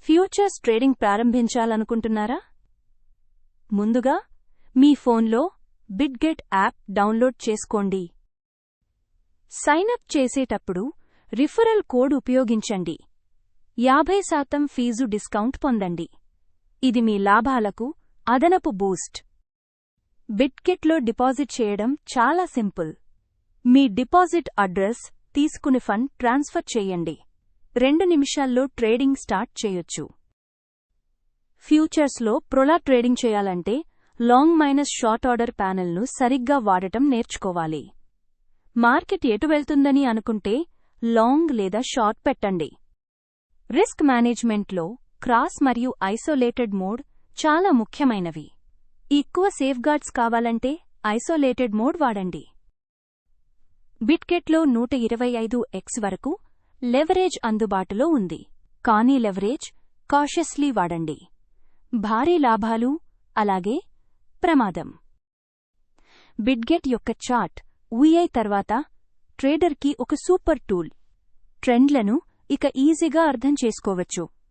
Futures trading ప్రారంభించాలనుకుంటున్నారా? ముందుగా మీ ఫోన్లో Bitget app download చేసుకోండి. సైనప్ చేసేటప్పుడు రిఫరల్ కోడ్ ఉపయోగించండి. 50% ఫీజు డిస్కౌంట్ పొందండి. ఇది మీ లాభాలకు అదనపు బూస్ట్. బిట్గెట్లో డిపాజిట్ చేయడం చాలా సింపుల్. మీ డిపాజిట్ అడ్రస్ తీసుకుని ఫండ్ ట్రాన్స్ఫర్ చేయండి. 2 నిమిషాల్లో ట్రేడింగ్ స్టార్ట్ చేయొచ్చు. ఫ్యూచర్స్లో ప్రొలా ట్రేడింగ్ చేయాలంటే లాంగ్ మైనస్ షార్ట్ ఆర్డర్ ప్యానెల్ను సరిగ్గా వాడటం నేర్చుకోవాలి. మార్కెట్ ఎటు వెళ్తుందని అనుకుంటే లాంగ్ లేదా షార్ట్ పెట్టండి. రిస్క్ మేనేజ్మెంట్లో క్రాస్ మరియు ఐసోలేటెడ్ మోడ్ చాలా ముఖ్యమైనవి. ఎక్కువ సేఫ్గార్డ్స్ కావాలంటే ఐసోలేటెడ్ మోడ్ వాడండి. బిట్గెట్లో 125x వరకు లెవరేజ్ అందుబాటులో ఉంది, కానీ లెవరేజ్ కాషస్లీ వాడండి. భారీ లాభాలు అలాగే ప్రమాదం. బిట్గెట్ యొక్క చార్ట్ UI తర్వాత ట్రేడర్కి ఒక సూపర్ టూల్. ట్రెండ్లను ఇక ఈజీగా అర్థం చేసుకోవచ్చు.